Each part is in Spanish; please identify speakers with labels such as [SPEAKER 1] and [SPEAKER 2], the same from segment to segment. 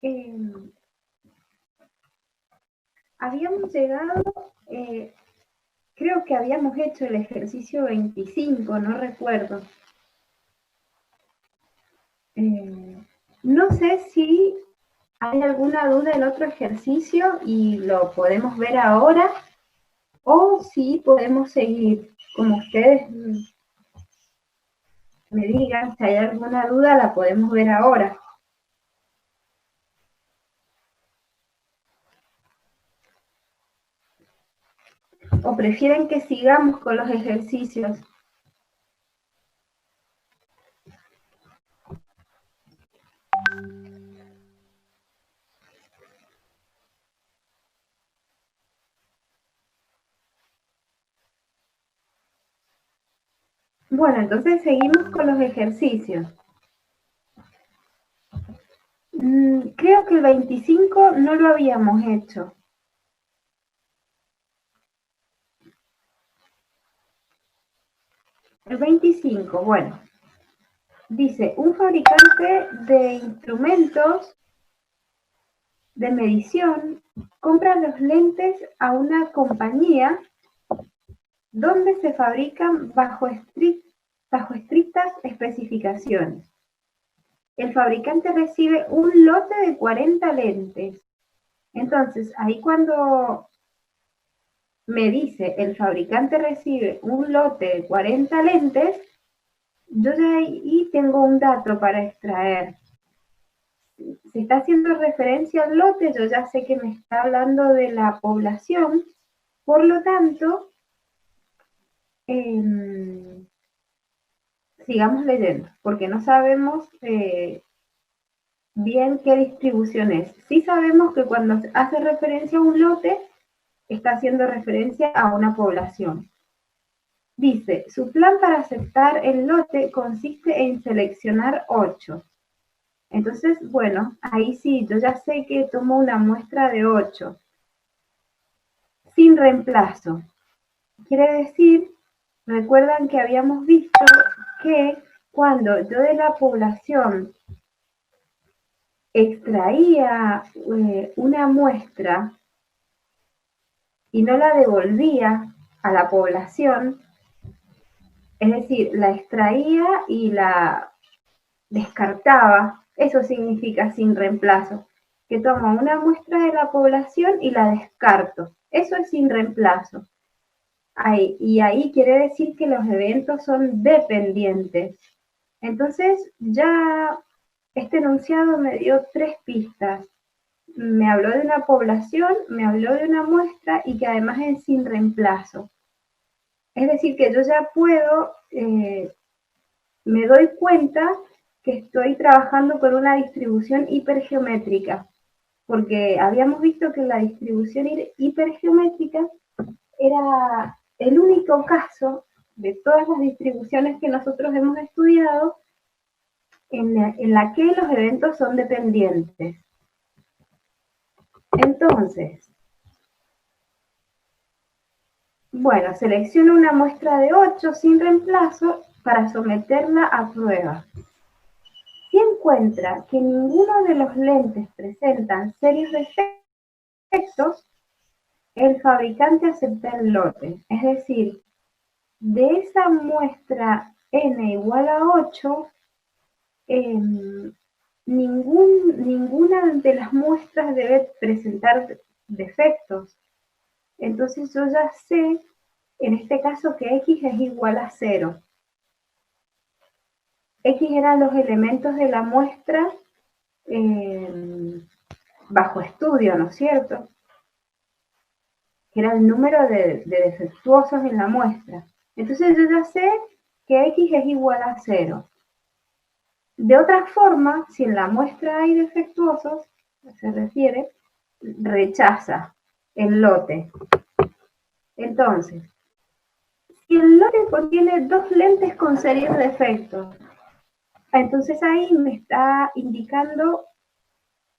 [SPEAKER 1] Eh, habíamos llegado, creo que habíamos hecho el ejercicio 25, no recuerdo. No sé si hay alguna duda en otro ejercicio y lo podemos ver ahora, o si podemos seguir, como ustedes me digan. Si hay alguna duda la podemos ver ahora. ¿O prefieren que sigamos con los ejercicios? Bueno, entonces seguimos con los ejercicios. Creo que el 25 no lo habíamos hecho. El 25, bueno, dice, un fabricante de instrumentos de medición compra los lentes a una compañía donde se fabrican bajo estrictas especificaciones. El fabricante recibe un lote de 40 lentes. Entonces, ahí cuando me dice el fabricante recibe un lote de 40 lentes, yo ya ahí tengo un dato para extraer. Si está haciendo referencia al lote, yo ya sé que me está hablando de la población. Por lo tanto, sigamos leyendo, porque no sabemos bien qué distribución es. Sí sabemos que cuando hace referencia a un lote, está haciendo referencia a una población. Dice, su plan para aceptar el lote consiste en seleccionar 8. Entonces, bueno, ahí sí, yo ya sé que tomo una muestra de 8. Sin reemplazo. Quiere decir, recuerdan que habíamos visto que cuando yo de la población extraía una muestra y no la devolvía a la población, es decir, la extraía y la descartaba, eso significa sin reemplazo, que tomo una muestra de la población y la descarto, eso es sin reemplazo. Y ahí quiere decir que los eventos son dependientes. Entonces ya este enunciado me dio 3 pistas. Me habló de una población, me habló de una muestra y que además es sin reemplazo. Es decir, que yo ya puedo, me doy cuenta que estoy trabajando con una distribución hipergeométrica, porque habíamos visto que la distribución hipergeométrica era el único caso de todas las distribuciones que nosotros hemos estudiado en la que los eventos son dependientes. Entonces, bueno, selecciono una muestra de 8 sin reemplazo para someterla a prueba. Si encuentra que ninguno de los lentes presentan serios defectos, el fabricante acepta el lote. Es decir, de esa muestra n igual a 8, ninguna de las muestras debe presentar defectos. Entonces yo ya sé, en este caso, que x es igual a 0. X eran los elementos de la muestra bajo estudio, ¿no es cierto? Que era el número de defectuosos en la muestra. Entonces yo ya sé que x es igual a 0. De otra forma, si en la muestra hay defectuosos, se refiere, rechaza el lote. Entonces, si el lote contiene 2 lentes con serios defectos, entonces ahí me está indicando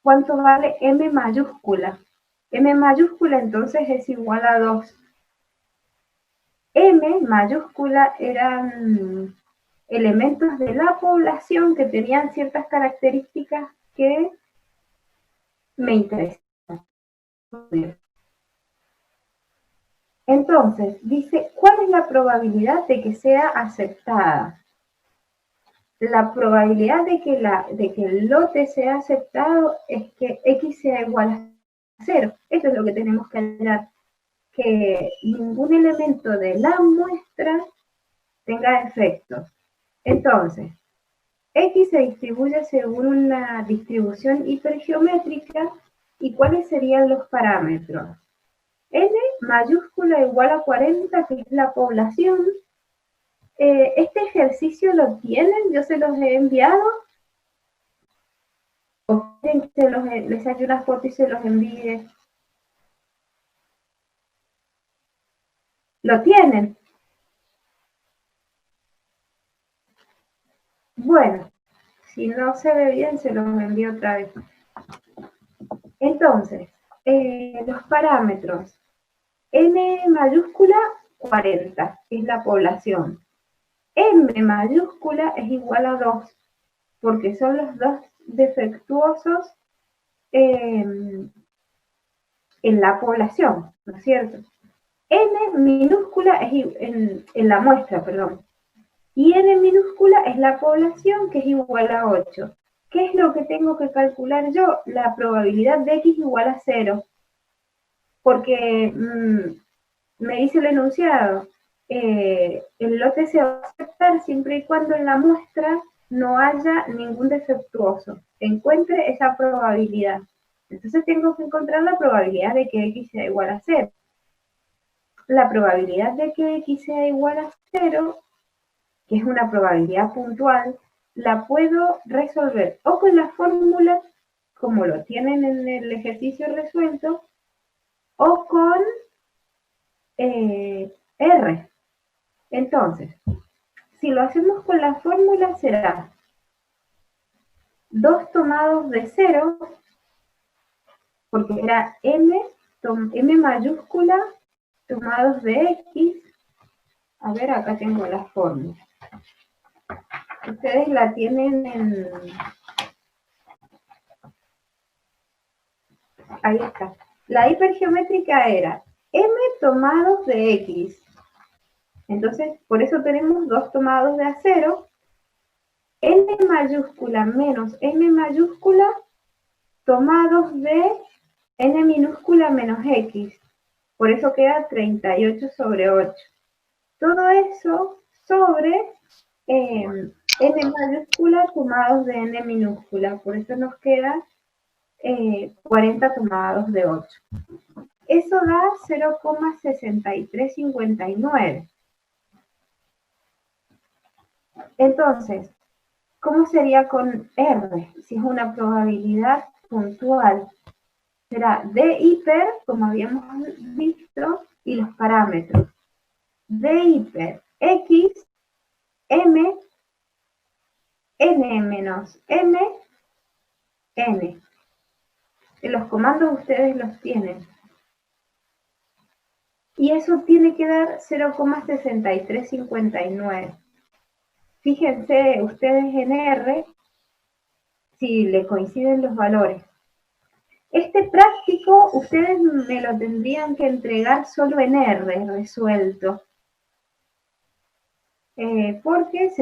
[SPEAKER 1] cuánto vale M mayúscula. M mayúscula entonces es igual a 2. M mayúscula eran elementos de la población que tenían ciertas características que me interesa. Entonces, dice, ¿cuál es la probabilidad de que sea aceptada? La probabilidad de que el lote sea aceptado es que X sea igual a 0. Eso es lo que tenemos que hallar, que ningún elemento de la muestra tenga efectos. Entonces, X se distribuye según una distribución hipergeométrica. ¿Y cuáles serían los parámetros? N mayúscula igual a 40, que es la población. ¿Este ejercicio lo tienen? Yo se los he enviado. ¿O quieren que les saque una foto y se los envíe? ¿Lo tienen? Bueno, si no se ve bien, se los envío otra vez. Entonces, los parámetros. N mayúscula 40 es la población. M mayúscula es igual a 2, porque son los dos defectuosos en la población, ¿no es cierto? N minúscula es en la muestra, perdón. Y N minúscula es la población, que es igual a 8. ¿Qué es lo que tengo que calcular yo? La probabilidad de X igual a 0. Porque me dice el enunciado, el lote se va a aceptar siempre y cuando en la muestra no haya ningún defectuoso. Encuentre esa probabilidad. Entonces tengo que encontrar la probabilidad de que X sea igual a 0. La probabilidad de que X sea igual a 0, que es una probabilidad puntual, la puedo resolver o con la fórmula, como lo tienen en el ejercicio resuelto, o con R. Entonces, si lo hacemos con la fórmula será 2 tomados de 0, porque era M mayúscula tomados de X. A ver, acá tengo la fórmula. Ustedes la tienen en... Ahí está. La hipergeométrica era M tomados de X. Entonces, por eso tenemos 2 tomados de A0. N mayúscula menos M mayúscula tomados de N minúscula menos X. Por eso queda 38 sobre 8. Todo eso sobre N mayúscula tomados de N minúscula. Por eso nos queda 40 tomados de 8. Eso da 0,6359. Entonces, ¿cómo sería con R? Si es una probabilidad puntual. Será D hiper, como habíamos visto, y los parámetros. D hiper X, M, N menos M, N. Los comandos ustedes los tienen. Y eso tiene que dar 0,6359. Fíjense ustedes en R si le coinciden los valores. Este práctico ustedes me lo tendrían que entregar solo en R resuelto. Porque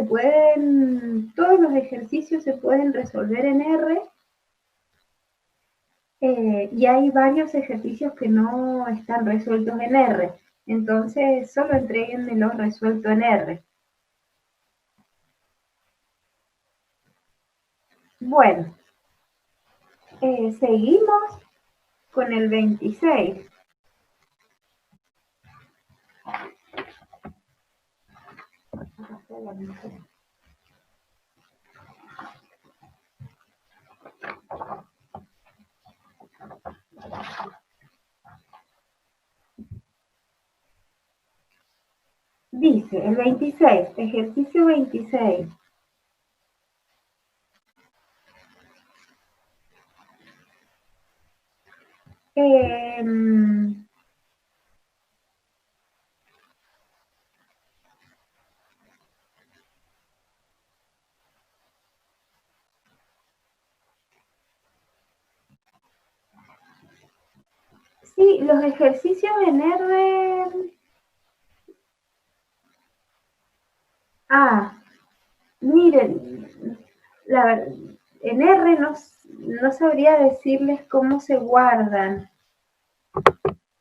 [SPEAKER 1] todos los ejercicios se pueden resolver en R. Y hay varios ejercicios que no están resueltos en R. Entonces, solo entreguenmelo resuelto en R. Bueno, seguimos con el 26. Dice, el 26, ejercicio 26. Eh, Sí, los ejercicios en R. Ah, miren, en R no sabría decirles cómo se guardan.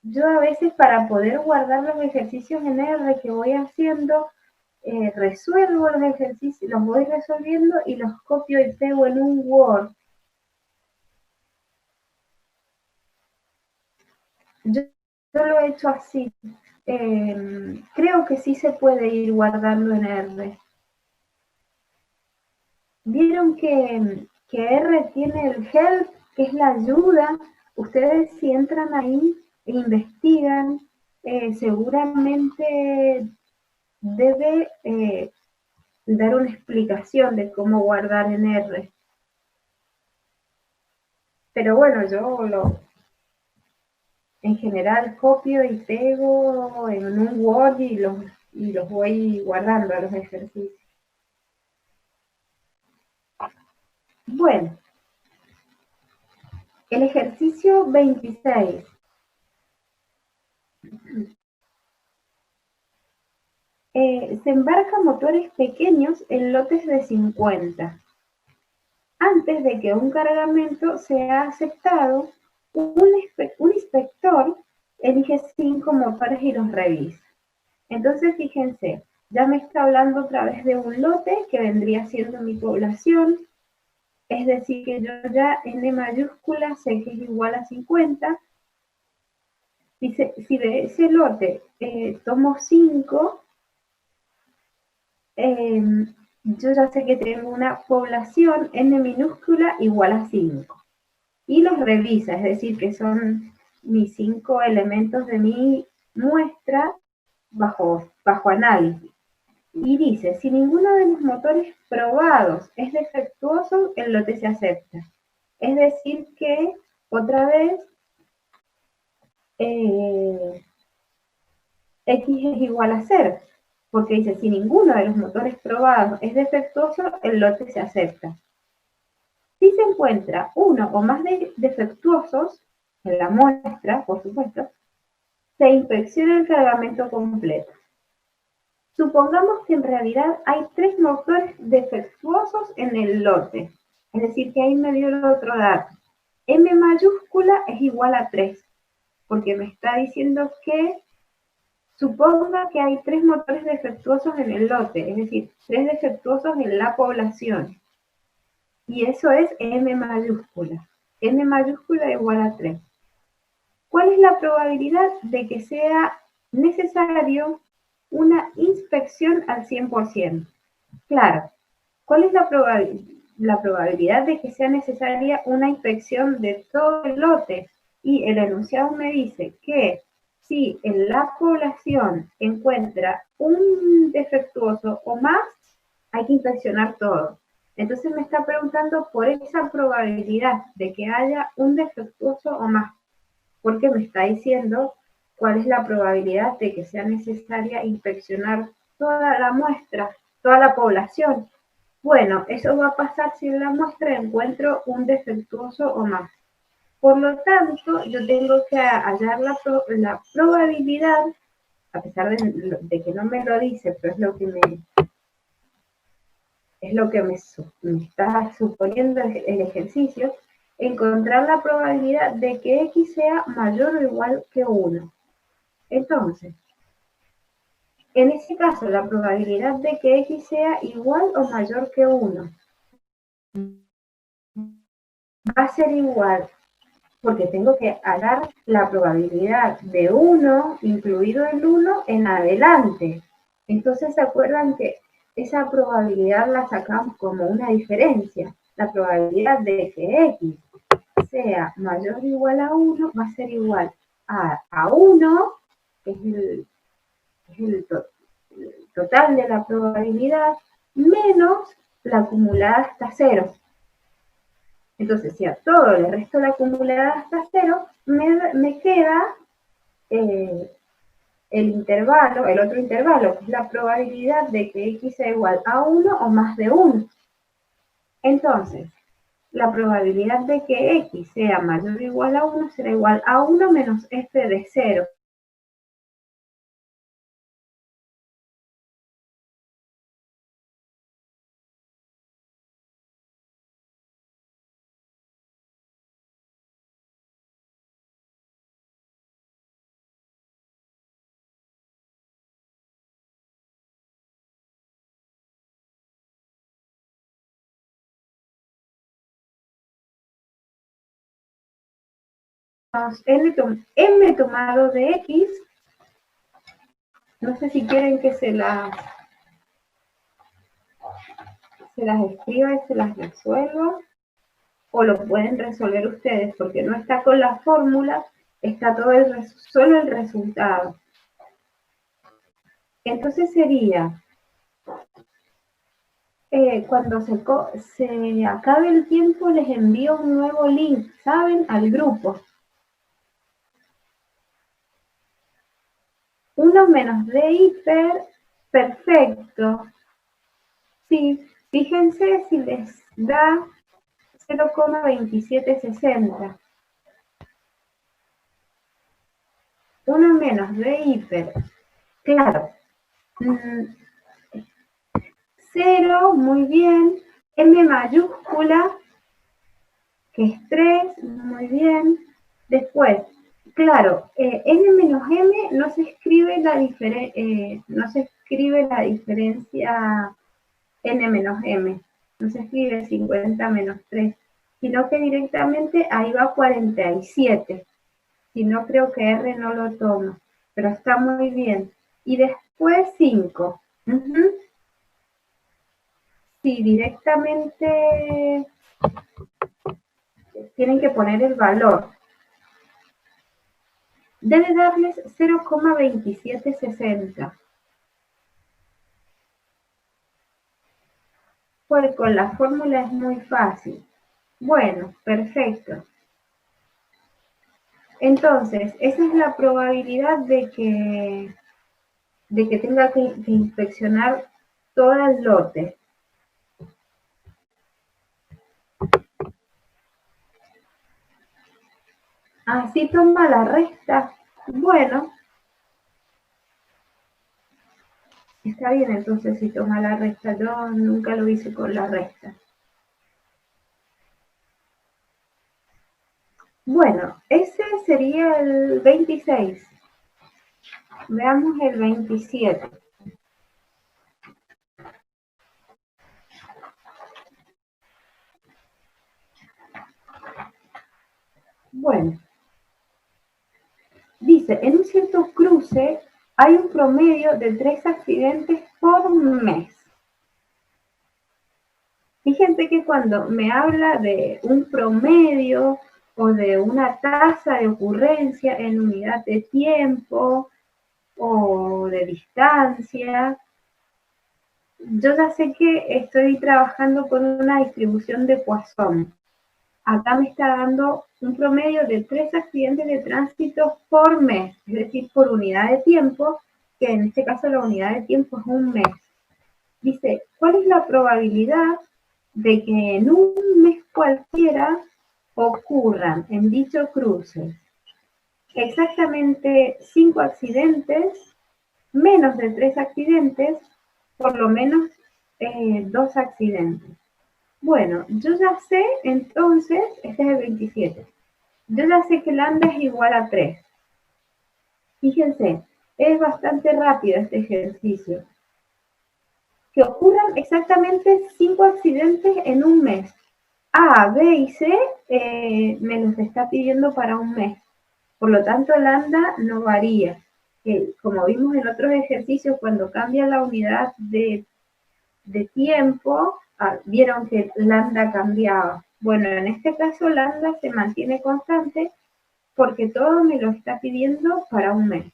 [SPEAKER 1] Yo a veces para poder guardar los ejercicios en R que voy haciendo, resuelvo los ejercicios, los voy resolviendo y los copio y pego en un Word. Yo lo he hecho así. Creo que sí se puede ir guardando en R. Vieron que R tiene el help, que es la ayuda. Ustedes si entran ahí e investigan, seguramente debe dar una explicación de cómo guardar en R. Pero bueno, en general copio y pego en un Word y los voy guardando a los ejercicios. Bueno, el ejercicio 26. Se embarca motores pequeños en lotes de 50. Antes de que un cargamento sea aceptado, un inspector elige 5 motores y los revisa. Entonces, fíjense, ya me está hablando otra vez de un lote que vendría siendo mi población, es decir, que yo ya N mayúscula sé que es igual a 50. Dice, si de ese lote tomo 5, yo ya sé que tengo una población N minúscula igual a 5. Y los revisa, es decir, que son mis 5 elementos de mi muestra bajo análisis. Y dice, si ninguno de los motores probados es defectuoso, el lote se acepta. Es decir que, otra vez, X es igual a 0, porque dice, si ninguno de los motores probados es defectuoso, el lote se acepta. Si se encuentra uno o más defectuosos en la muestra, por supuesto, se inspecciona el cargamento completo. Supongamos que en realidad hay 3 motores defectuosos en el lote, es decir, que ahí me dio el otro dato. M mayúscula es igual a 3, porque me está diciendo que suponga que hay 3 motores defectuosos en el lote, es decir, 3 defectuosos en la población. Y eso es M mayúscula. M mayúscula igual a 3. ¿Cuál es la probabilidad de que sea necesario una inspección al 100%? Claro, ¿cuál es la probabilidad de que sea necesaria una inspección de todo el lote? Y el enunciado me dice que si en la población encuentra un defectuoso o más, hay que inspeccionar todo. Entonces me está preguntando por esa probabilidad de que haya un defectuoso o más, porque me está diciendo cuál es la probabilidad de que sea necesaria inspeccionar toda la muestra, toda la población. Bueno, eso va a pasar si en la muestra encuentro un defectuoso o más. Por lo tanto, yo tengo que hallar la probabilidad, a pesar de que no me lo dice, pero es lo que me está suponiendo el ejercicio, encontrar la probabilidad de que X sea mayor o igual que 1. Entonces, en ese caso, la probabilidad de que X sea igual o mayor que 1 va a ser igual, porque tengo que hallar la probabilidad de 1, incluido el 1, en adelante. Entonces, ¿se acuerdan que esa probabilidad la sacamos como una diferencia? La probabilidad de que X sea mayor o igual a 1 va a ser igual a 1, que es el total de la probabilidad, menos la acumulada hasta 0. Entonces, si a todo le resto la acumulada hasta 0, me queda el otro intervalo, que es la probabilidad de que X sea igual a 1 o más de 1. Entonces, la probabilidad de que x sea mayor o igual a 1 será igual a 1 menos f de 0. M tomado de x, no sé si quieren que se las escriba y se las resuelva, o lo pueden resolver ustedes, porque no está con la fórmula, está todo solo el resultado. Entonces sería, cuando se acabe el tiempo, les envío un nuevo link, ¿saben? Al grupo. 1 menos d hiper, perfecto. Sí, fíjense si les da 0,2760. 1 menos d hiper, claro. 0, muy bien. M mayúscula, que es 3, muy bien. Después, claro, n menos m no se escribe la diferencia n menos m, no se escribe 50 menos 3, sino que directamente ahí va 47. Si no, creo que R no lo toma, pero está muy bien. Y después 5. Sí, directamente tienen que poner el valor. Debe darles 0,2760. Pues con la fórmula es muy fácil. Bueno, perfecto. Entonces, esa es la probabilidad de que tenga que inspeccionar todo el lote. Así toma la resta. Bueno, está bien entonces si toma la resta. Yo nunca lo hice con la resta. Bueno, ese sería el 26. Veamos el 27. Bueno, dice, en un cierto cruce hay un promedio de 3 accidentes por mes. Fíjense que cuando me habla de un promedio o de una tasa de ocurrencia en unidad de tiempo o de distancia, yo ya sé que estoy trabajando con una distribución de Poisson. Acá me está dando un promedio de 3 accidentes de tránsito por mes, es decir, por unidad de tiempo, que en este caso la unidad de tiempo es un mes. Dice, ¿cuál es la probabilidad de que en un mes cualquiera ocurran en dicho cruce exactamente 5 accidentes, menos de 3 accidentes, por lo menos 2 accidentes? Bueno, yo ya sé, entonces, este es el 27. Yo ya sé que lambda es igual a 3. Fíjense, es bastante rápido este ejercicio. Que ocurran exactamente 5 accidentes en un mes. A, B y C me los está pidiendo para un mes. Por lo tanto, lambda no varía. Como vimos en otros ejercicios, cuando cambia la unidad de tiempo, vieron que lambda cambiaba. Bueno, en este caso lambda se mantiene constante porque todo me lo está pidiendo para un mes.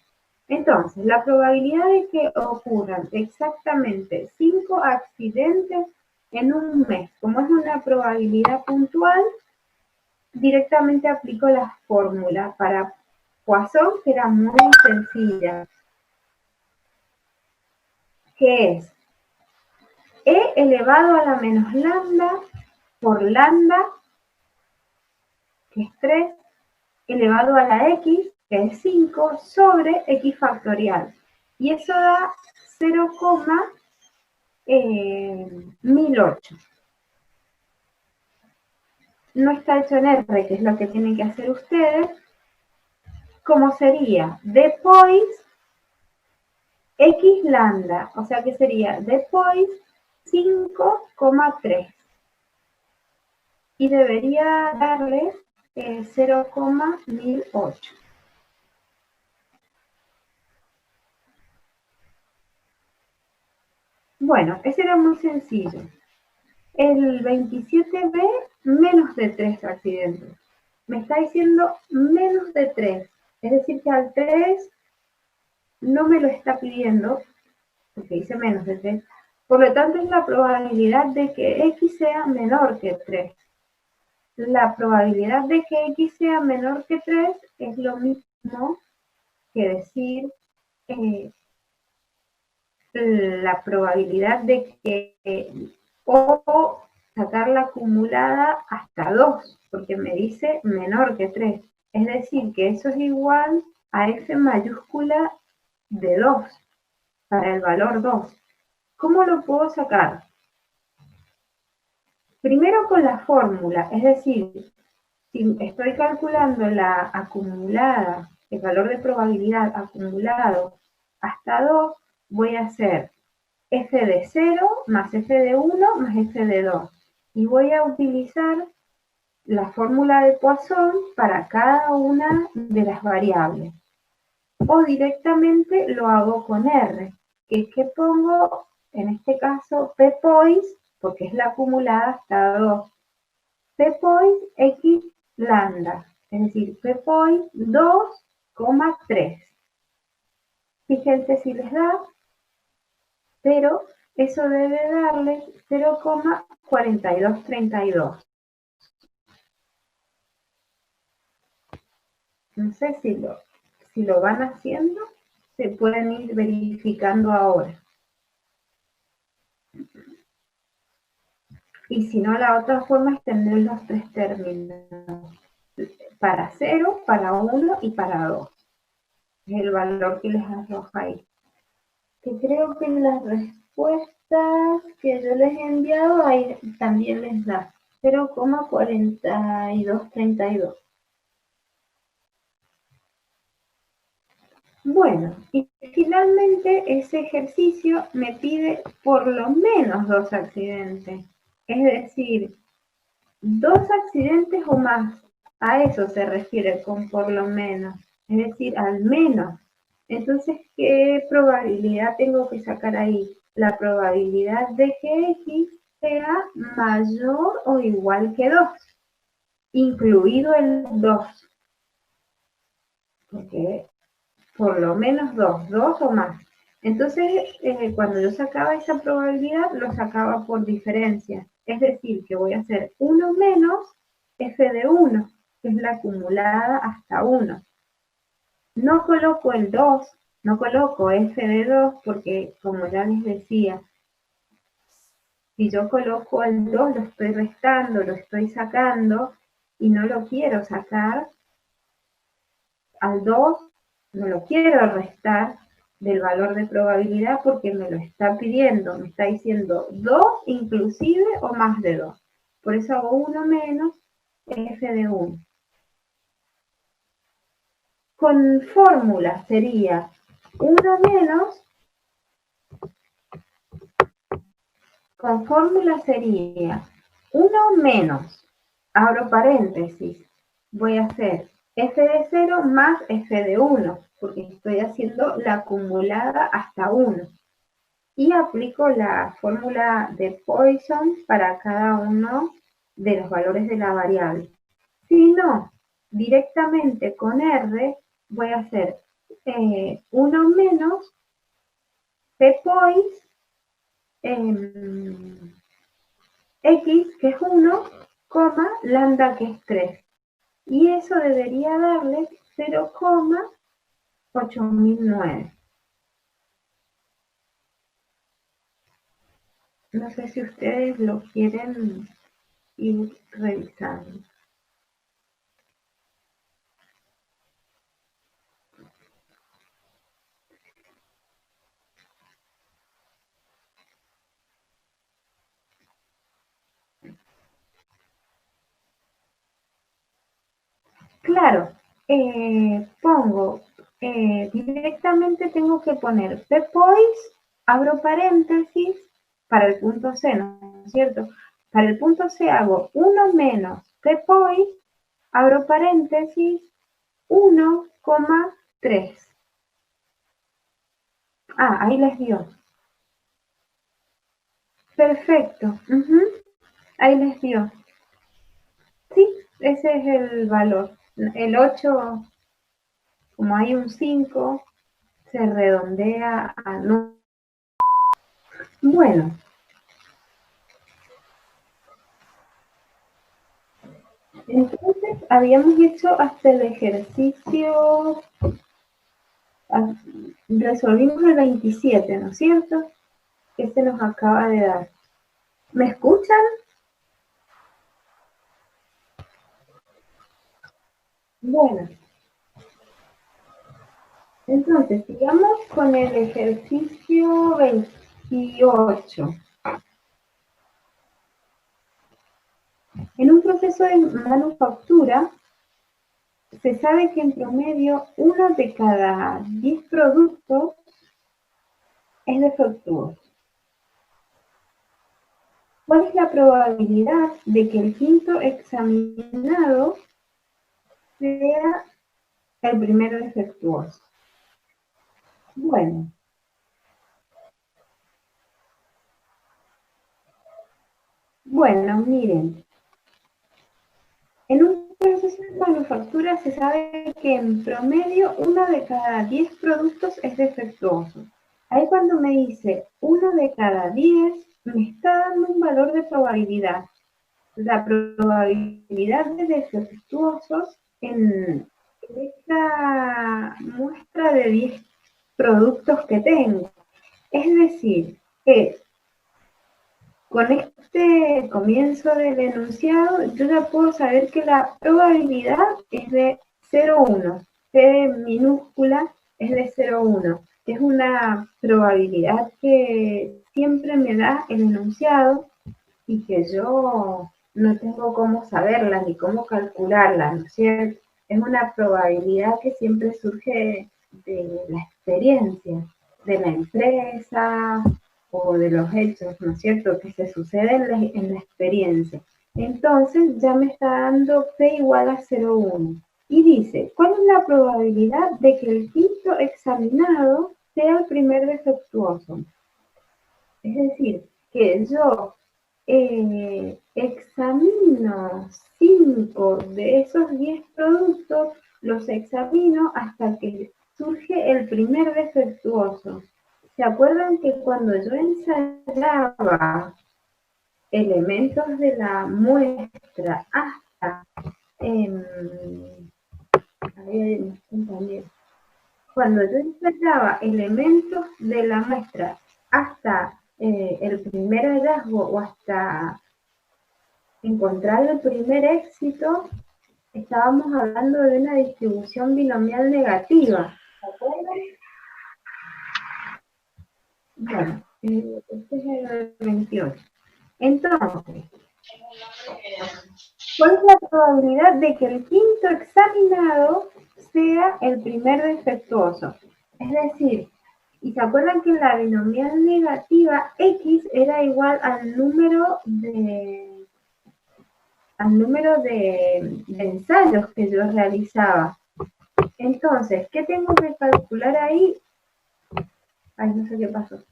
[SPEAKER 1] Entonces, la probabilidad de que ocurran exactamente 5 accidentes en un mes, como es una probabilidad puntual, directamente aplico la fórmula para Poisson, que era muy sencilla, que es E elevado a la menos lambda por lambda que es 3, elevado a la x, que es 5, sobre x factorial. Y eso da 0,1008. No está hecho en R, que es lo que tienen que hacer ustedes. ¿Cómo sería? Después, x lambda, o sea que sería después 5,3. Y debería darle 0,1008. Bueno, ese era muy sencillo. El 27B, menos de 3 accidentes. Me está diciendo menos de 3. Es decir, que al 3 no me lo está pidiendo, porque dice menos de 3. Por lo tanto, es la probabilidad de que x sea menor que 3. La probabilidad de que x sea menor que 3 es lo mismo que decir la probabilidad de que o sacar la acumulada hasta 2, porque me dice menor que 3. Es decir, que eso es igual a f mayúscula de 2, para el valor 2. ¿Cómo lo puedo sacar? Primero con la fórmula, es decir, si estoy calculando la acumulada, el valor de probabilidad acumulado hasta 2, voy a hacer f de 0 más f de 1 más f de 2. Y voy a utilizar la fórmula de Poisson para cada una de las variables. O directamente lo hago con R, que es que pongo, en este caso, p points, porque es la acumulada hasta 2. P points x lambda, es decir, p points 2,3. Fíjense si les da, pero eso debe darles 0,4232. No sé si lo van haciendo, se pueden ir verificando ahora. Y si no, la otra forma es tener los tres términos. Para 0, para 1 y para 2. Es el valor que les arroja ahí. Que creo que en las respuestas que yo les he enviado ahí también les da 0,4232. Bueno, y finalmente ese ejercicio me pide por lo menos 2 accidentes. Es decir, 2 accidentes o más. A eso se refiere con por lo menos. Es decir, al menos. Entonces, ¿qué probabilidad tengo que sacar ahí? La probabilidad de que x sea mayor o igual que 2, incluido el 2. Porque por lo menos 2 o más. Entonces, cuando yo sacaba esa probabilidad, lo sacaba por diferencia. Es decir, que voy a hacer 1 menos f de 1, que es la acumulada hasta 1. No coloco el 2, no coloco f de 2, porque como ya les decía, si yo coloco el 2, lo estoy restando, lo estoy sacando, y no lo quiero sacar al 2, no lo quiero restar del valor de probabilidad porque me lo está pidiendo, me está diciendo 2 inclusive o más de 2. Por eso hago 1 menos f de 1. Con fórmula sería 1 menos, con fórmula sería 1 menos, abro paréntesis, voy a hacer f de 0 más f de 1, porque estoy haciendo la acumulada hasta 1. Y aplico la fórmula de Poisson para cada uno de los valores de la variable. Si no, directamente con R voy a hacer 1 menos P points X, que es 1, lambda, que es 3. Y eso debería darle 0,8009. No sé si ustedes lo quieren ir revisando. Claro, pongo, directamente tengo que poner ppois, abro paréntesis, para el punto C, ¿no es cierto? Para el punto C hago 1 menos ppois, abro paréntesis, 1,3. Ah, ahí les dio. Perfecto. Ahí les dio. Sí, ese es el valor. El 8, como hay un 5, se redondea a 9. Bueno, entonces habíamos hecho hasta el ejercicio, ah, resolvimos el 27, ¿no es cierto? Que se nos acaba de dar. ¿Me escuchan? Bueno, entonces sigamos con el ejercicio 28. En un proceso de manufactura, se sabe que en promedio uno de cada 10 productos es defectuoso. ¿Cuál es la probabilidad de que el quinto examinado sea el primero defectuoso? Bueno, miren, en un proceso de manufactura se sabe que en promedio uno de cada 10 productos es defectuoso. Ahí cuando me dice uno de cada 10, me está dando un valor de probabilidad. La probabilidad de defectuosos en esta muestra de 10 productos que tengo. Es decir, que con este comienzo del enunciado, yo ya puedo saber que la probabilidad es de 0,1. C minúscula es de 0,1. Es una probabilidad que siempre me da el enunciado y que yo no tengo cómo saberla ni cómo calcularla, ¿no es cierto? Es una probabilidad que siempre surge de la experiencia de la empresa o de los hechos, ¿no es cierto?, que se suceden en la experiencia. Entonces ya me está dando P igual a 0,1. Y dice, ¿cuál es la probabilidad de que el quinto examinado sea el primer defectuoso? Es decir, que yo examino 5 de esos 10 productos, los examino hasta que surge el primer defectuoso. ¿Se acuerdan que cuando yo ensayaba elementos de la muestra hasta cuando yo ensayaba elementos de la muestra hasta el primer hallazgo o hasta encontrar el primer éxito, estábamos hablando de una distribución binomial negativa. ¿Se acuerdan? Bueno, este es el 28. Entonces, ¿cuál es la probabilidad de que el quinto examinado sea el primer defectuoso? Es decir, ¿y se acuerdan que la binomial negativa X era igual al número de ensayos que yo realizaba? Entonces, ¿qué tengo que calcular ahí? Ay, no sé qué pasó.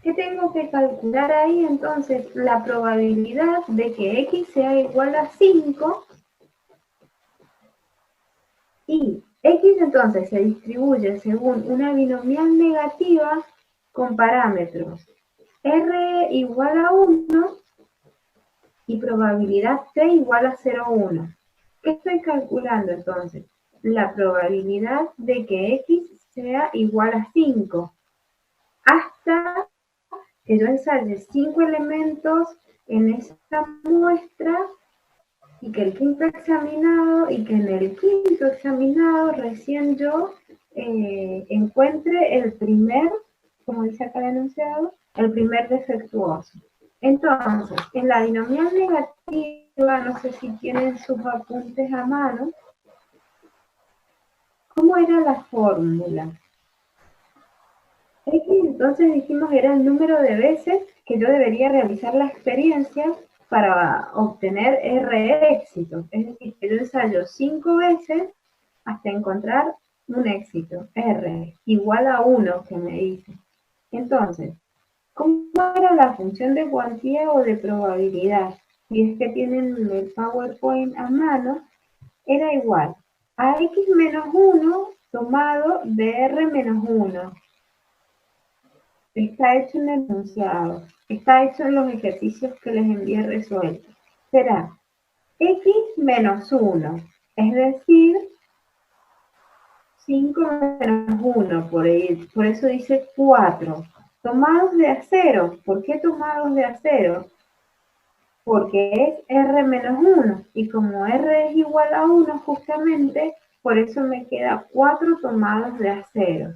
[SPEAKER 1] ¿Qué tengo que calcular ahí? Entonces, la probabilidad de que X sea igual a 5 y X entonces se distribuye según una binomial negativa con parámetros R igual a 1 y probabilidad T igual a 0,1. ¿Qué estoy calculando entonces? La probabilidad de que X sea igual a 5 hasta que yo ensaye 5 elementos en esta muestra y que el quinto examinado, y que en el quinto examinado recién yo encuentre el primer, como dice acá el enunciado, el primer defectuoso. Entonces, en la binomial negativa, no sé si tienen sus apuntes a mano, ¿cómo era la fórmula? X entonces dijimos era el número de veces que yo debería realizar la experiencia para obtener R éxito. Es decir, que yo ensayo 5 veces hasta encontrar un éxito, R, igual a 1 que me dice. Entonces, ¿cómo era la función de cuantía o de probabilidad? Si es que tienen el PowerPoint a mano, era igual a X menos 1 tomado de R menos 1. Está hecho en el enunciado. Está hecho en los ejercicios que les envié resueltos. Será X menos 1, es decir, 5 menos 1, por eso dice 4. Tomados de a 0. ¿Por qué tomados de a 0? Porque es R menos 1. Y como R es igual a 1 justamente, por eso me queda 4 tomados de a 0.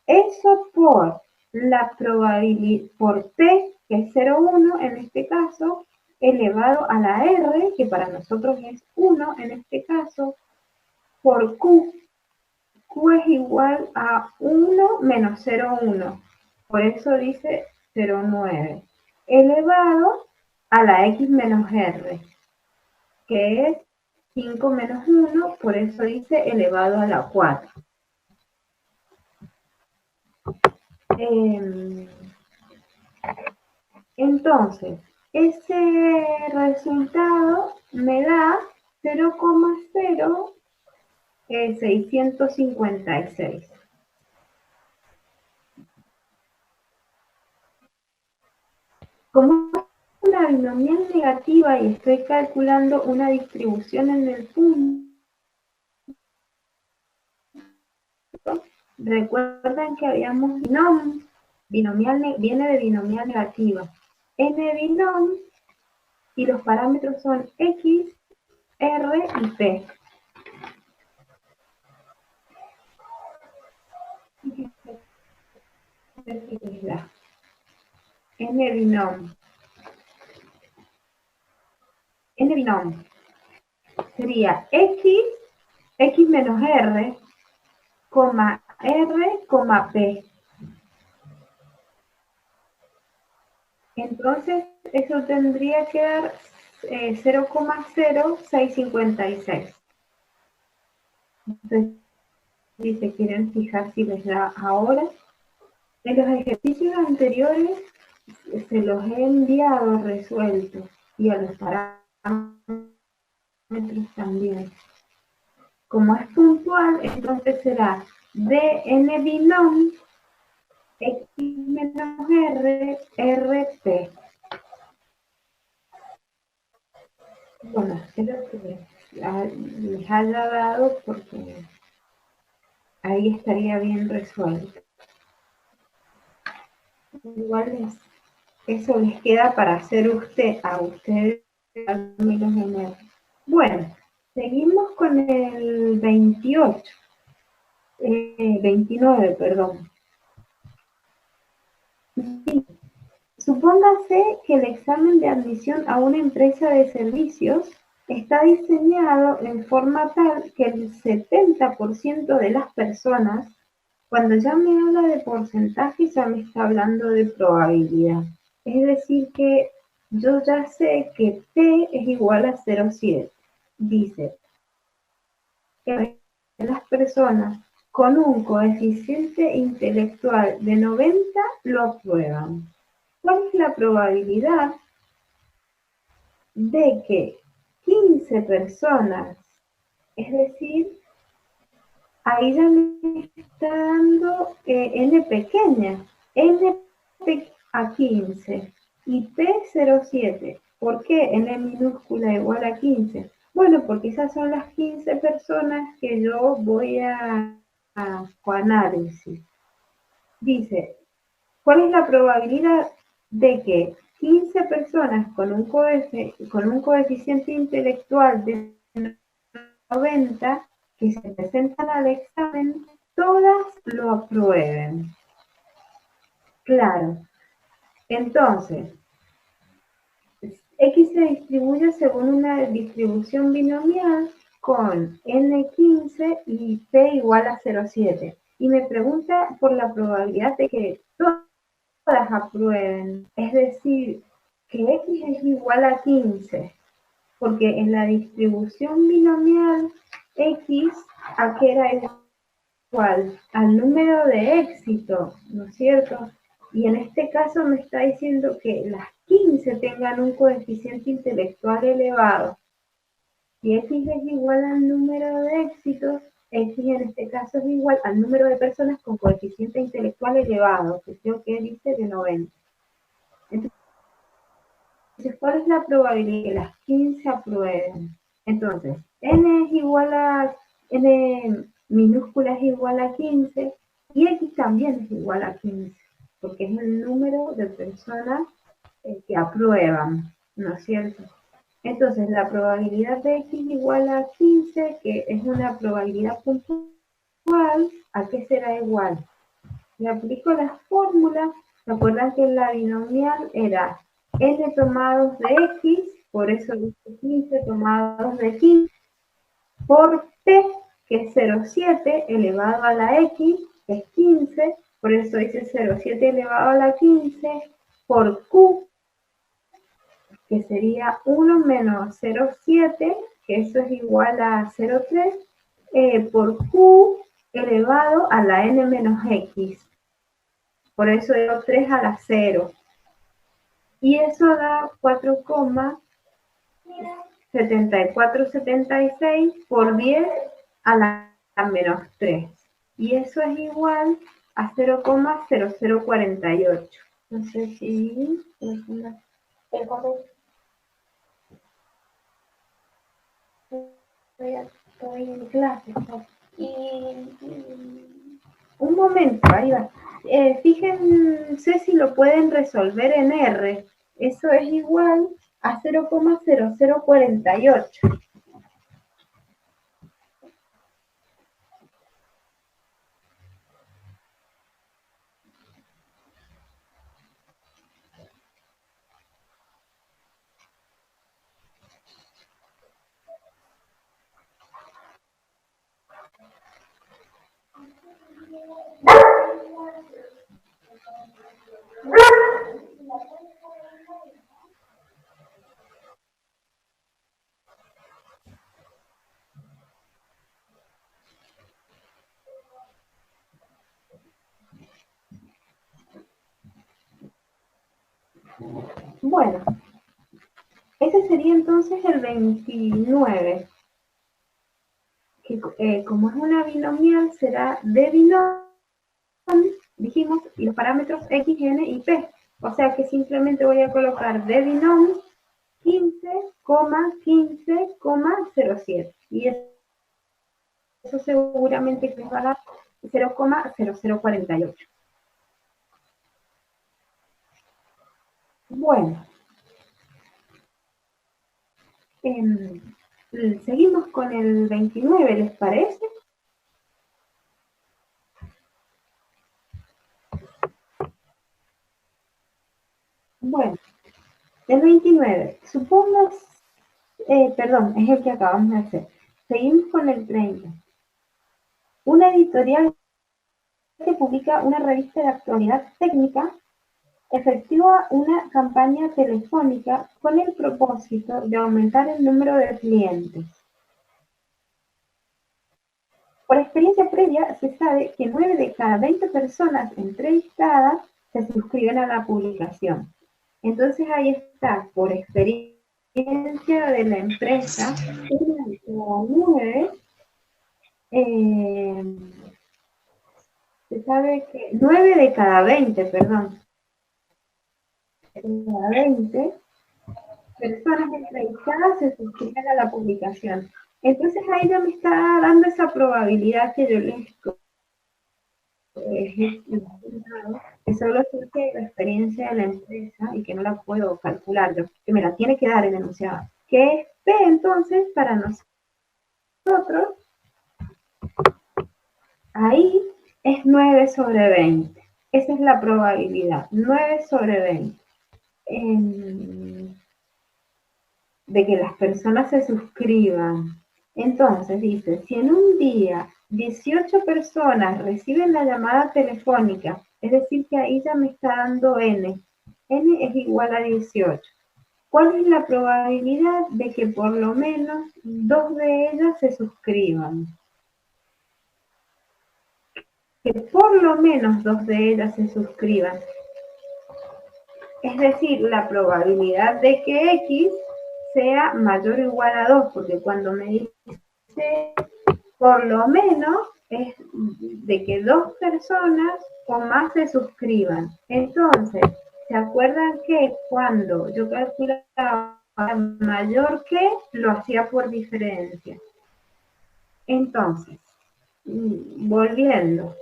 [SPEAKER 1] Eso por la probabilidad, por P, que es 0,1 en este caso, elevado a la R, que para nosotros es 1 en este caso, por Q. Q es igual a 1 menos 0,1. Por eso dice 0,9. Elevado a la X menos R, que es 5 menos 1, por eso dice elevado a la 4. Entonces, ese resultado me da 0,0656. Como es una binomial negativa y estoy calculando una distribución en el punto, recuerden que habíamos binomial viene de binomial negativa. N binom y los parámetros son X, R y P. N binom. N binom sería X menos R, R, P. Entonces, eso tendría que dar 0,0656. Entonces, si se quieren fijar si les da ahora. En los ejercicios anteriores se los he enviado resueltos y a los parámetros también. Como es puntual, entonces será dn binom X menos R, RP. Bueno, espero que les haya dado porque ahí estaría bien resuelto. Igual eso les queda para hacer a ustedes al menos en el. Bueno, seguimos con el 29, perdón. Supóngase que el examen de admisión a una empresa de servicios está diseñado en forma tal que el 70% de las personas, cuando ya me habla de porcentaje, ya me está hablando de probabilidad. Es decir que yo ya sé que P es igual a 0,7. Dice que las personas con un coeficiente intelectual de 90 lo aprueban. ¿Cuál es la probabilidad de que 15 personas, es decir, ahí ya me está dando n pequeña, n a 15 y p 0,7? ¿Por qué n minúscula igual a 15? Bueno, porque esas son las 15 personas que yo voy a coanálisis. Dice, ¿cuál es la probabilidad de que 15 personas con un coeficiente intelectual de 90 que se presentan al examen, todas lo aprueben? Claro. Entonces, se distribuye según una distribución binomial con n15 y p igual a 0,7. Y me pregunta por la probabilidad de que todas aprueben, es decir, que x es igual a 15, porque en la distribución binomial x, ¿a qué era igual? Al número de éxito, ¿no es cierto? Y en este caso me está diciendo que las 15 tengan un coeficiente intelectual elevado. Si x es igual al número de éxitos, x en este caso es igual al número de personas con coeficiente intelectual elevado, que creo que dice de 90. Entonces, ¿cuál es la probabilidad de que las 15 aprueben? Entonces, n es igual a, n minúscula es igual a 15 y x también es igual a 15, porque es el número de personas que aprueban, ¿no es cierto? Entonces, la probabilidad de x igual a 15, que es una probabilidad puntual, ¿a qué será igual? Le aplico la fórmula. ¿Se acuerdan que la binomial era n tomados de x, por eso dice 15 tomados de 15, por p, que es 0,7 elevado a la x, que es 15, por eso dice 0,7 elevado a la 15, por q, que sería 1 menos 0,7, que eso es igual a 0,3, por q elevado a la n menos x. Por eso digo 3 a la 0. Y eso da 4,7476 por 10 a la menos 3. Y eso es igual a 0,0048. No sé si... Estoy en clase. Un momento, ahí va. Fíjense si lo pueden resolver en R. Eso es igual a 0,0048. Bueno, ese sería entonces el 29, que como es una binomial será de binomio, dijimos, y los parámetros x, n y p. O sea que simplemente voy a colocar de binomio 15,15,07. Y eso seguramente les va a dar 0,0048. Bueno, seguimos con el 29, ¿les parece? Bueno, el 29, supongamos, perdón, es el que acabamos de hacer. Seguimos con el 30. Una editorial que publica una revista de actualidad técnica efectúa una campaña telefónica con el propósito de aumentar el número de clientes. Por experiencia previa, se sabe que 9 de cada 20 personas entrevistadas se suscriben a la publicación. Entonces ahí está, por experiencia de la empresa, 1 de cada 9, se sabe que 9 de cada 20, perdón, de cada 20 personas entrevistadas se suscriben a la publicación. Entonces ahí ya me está dando esa probabilidad que yo les que solo surge la experiencia de la empresa y que no la puedo calcular yo, que me la tiene que dar el enunciado. ¿Qué es P entonces para nosotros? Ahí es 9 sobre 20. Esa es la probabilidad, 9 sobre 20. de que las personas se suscriban. Entonces dice, si en un día 18 personas reciben la llamada telefónica, es decir que ahí ya me está dando n es igual a 18. ¿Cuál es la probabilidad de que por lo menos 2 de ellas se suscriban? Que por lo menos 2 de ellas se suscriban. Es decir, la probabilidad de que X sea mayor o igual a 2, porque cuando me dice por lo menos es de que 2 personas o más se suscriban. Entonces, ¿se acuerdan que cuando yo calculaba mayor que, lo hacía por diferencia? Entonces, volviendo.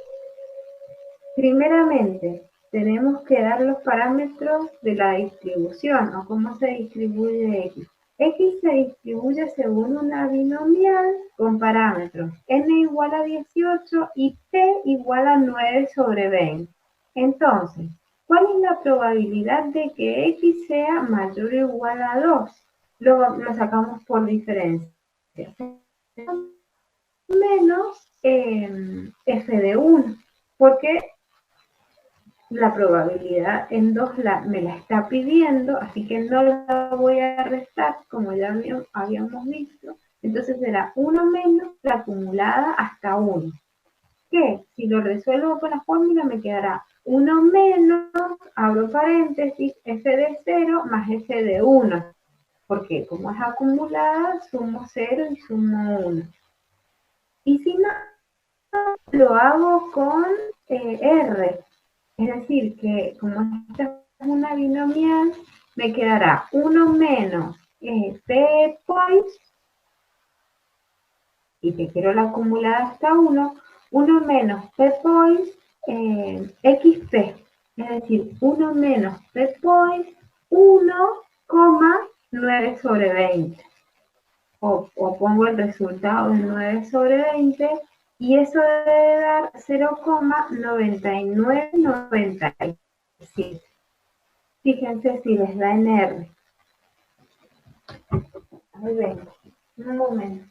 [SPEAKER 1] Primeramente, tenemos que dar los parámetros de la distribución o cómo se distribuye X. X se distribuye según una binomial con parámetros n igual a 18 y p igual a 9 sobre 20. Entonces, ¿cuál es la probabilidad de que X sea mayor o igual a 2? Lo sacamos por diferencia. Menos f de 1, porque la probabilidad en 2 me la está pidiendo, así que no la voy a restar, como ya habíamos visto. Entonces será 1 menos la acumulada hasta 1. Que si lo resuelvo con la fórmula me quedará 1 menos, abro paréntesis, f de 0 más f de 1. Porque como es acumulada, sumo 0 y sumo 1. Y si no, lo hago con R. Es decir, que como esta es una binomial, me quedará 1 menos p points, y te quiero la acumulada hasta 1, 1 menos p points xp. Es decir, 1 menos p points 1,9 sobre 20. O pongo el resultado de 9 sobre 20 y eso debe dar 0,9997. Fíjense si les da en R. Ahí ven, un momento.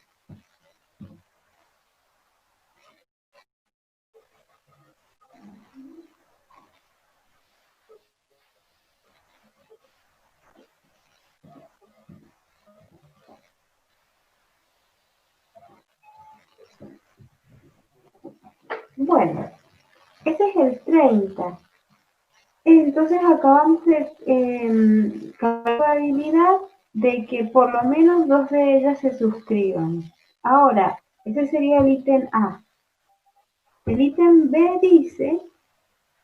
[SPEAKER 1] Bueno, ese es el 30. Entonces acabamos de la probabilidad de que por lo menos 2 de ellas se suscriban. Ahora, ese sería el ítem A. El ítem B dice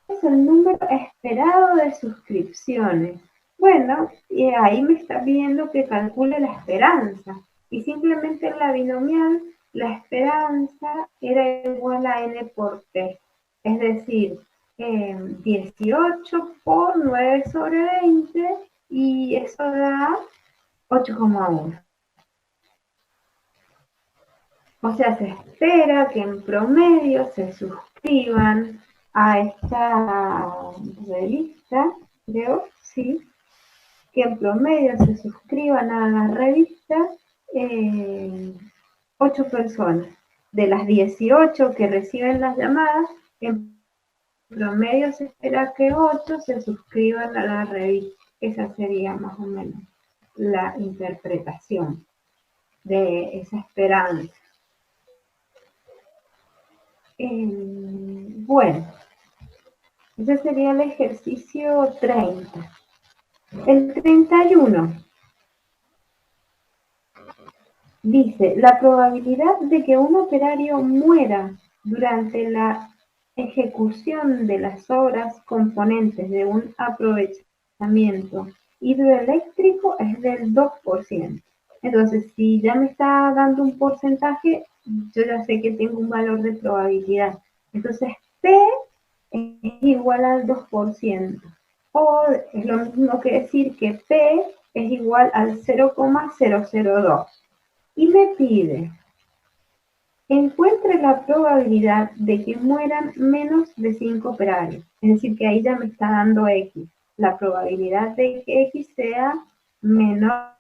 [SPEAKER 1] es el número esperado de suscripciones. Bueno, y ahí me está pidiendo que calcule la esperanza. Y simplemente en la binomial, la esperanza era igual a n por t. Es decir, 18 por 9 sobre 20 y eso da 8,1. O sea, se espera que en promedio se suscriban a esta revista, creo, sí, que en promedio se suscriban a la revista 8 personas. De las 18 que reciben las llamadas, en promedio se espera que 8 se suscriban a la revista. Esa sería más o menos la interpretación de esa esperanza. Bueno, ese sería el ejercicio 30. El 31 dice, la probabilidad de que un operario muera durante la ejecución de las obras componentes de un aprovechamiento hidroeléctrico es del 2%. Entonces, si ya me está dando un porcentaje, yo ya sé que tengo un valor de probabilidad. Entonces, P es igual al 2%. O es lo mismo que decir que P es igual al 0,002. Y me pide, encuentre la probabilidad de que mueran menos de 5 operarios. Es decir, que ahí ya me está dando X. La probabilidad de que X sea menor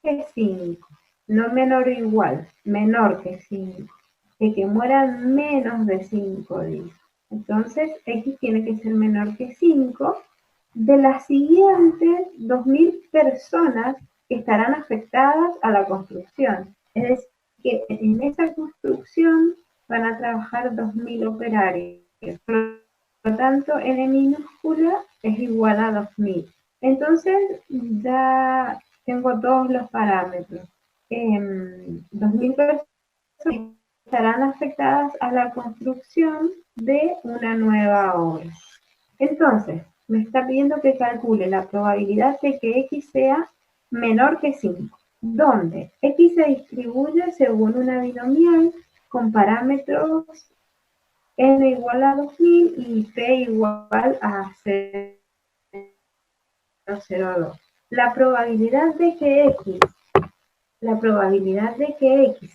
[SPEAKER 1] que 5, no menor o igual, menor que 5, que mueran menos de 5 días. Entonces, X tiene que ser menor que 5 de las siguientes 2.000 personas que estarán afectadas a la construcción. Es decir, que en esa construcción van a trabajar 2.000 operarios. Por lo tanto, N minúscula es igual a 2.000. Entonces, ya tengo todos los parámetros. 2.000 personas estarán afectadas a la construcción de una nueva obra. Entonces, me está pidiendo que calcule la probabilidad de que X sea menor que 5, donde X se distribuye según una binomial con parámetros N igual a 2.000 y P igual a 0,02. La probabilidad de que X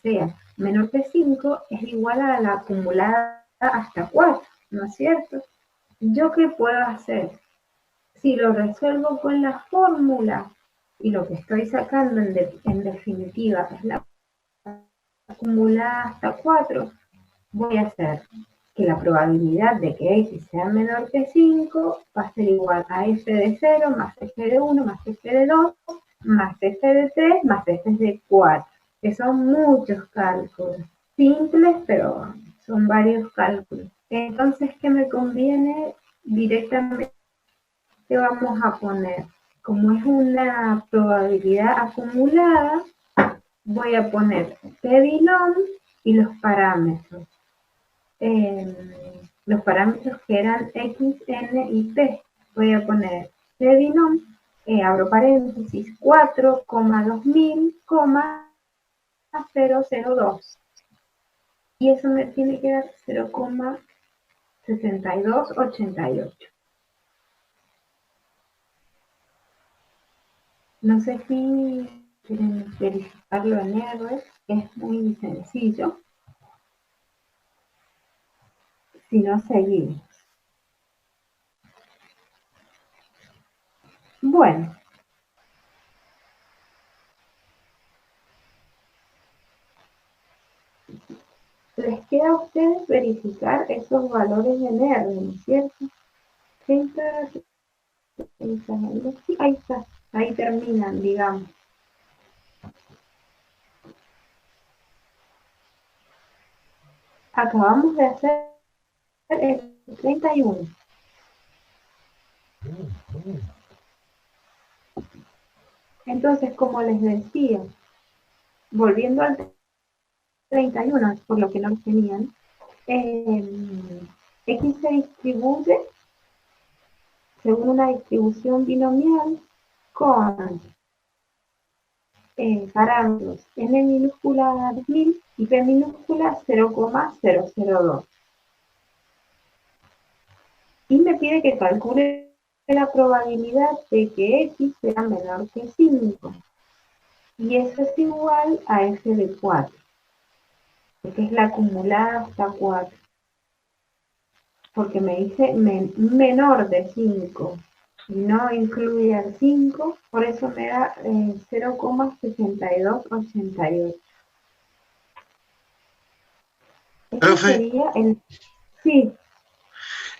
[SPEAKER 1] sea menor que 5 es igual a la acumulada hasta 4, ¿no es cierto? ¿Yo qué puedo hacer? Si lo resuelvo con la fórmula y lo que estoy sacando en definitiva es la acumulada hasta 4, voy a hacer que la probabilidad de que X sea menor que 5 va a ser igual a F de 0 más F de 1 más F de 2 más F de 3 más F de 4, que son muchos cálculos, simples, pero son varios cálculos. Entonces, ¿qué me conviene? Directamente vamos a poner, como es una probabilidad acumulada, voy a poner P binom y los parámetros. Los parámetros que eran X, N y P. Voy a poner P binom, abro paréntesis, 4,2000, 002. Y eso me tiene que dar 0,7288. No sé si quieren verificarlo en R, es muy sencillo. Si no, seguimos. Bueno. Les queda a ustedes verificar esos valores en R, ¿no es cierto? 30, ahí está, ahí terminan, digamos. Acabamos de hacer el 31. Entonces, como les decía, volviendo al 31, por lo que no tenían, X se distribuye según una distribución binomial con parámetros N minúscula 2000 y P minúscula 0,002. Y me pide que calcule la probabilidad de que X sea menor que 5. Y eso es igual a F de 4, que es la acumulada hasta 4. Porque me dice menor de 5. Y no incluye al 5, por eso me da 0,6288. Este sería el... Sí.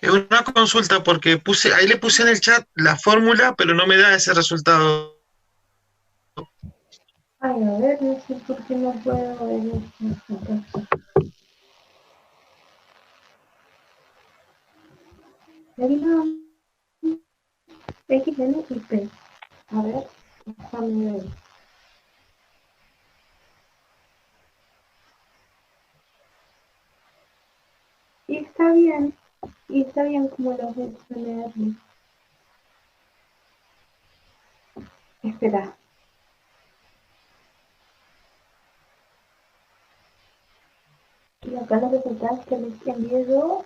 [SPEAKER 2] Es una consulta porque ahí le puse en el chat la fórmula, pero no me da ese resultado.
[SPEAKER 1] Ay, a ver, no sé por qué no puedo ver esto. X, N y P. A ver, déjame ver. Y está bien como lo he hecho leer. Espera. Y acá los resultados que les envié yo,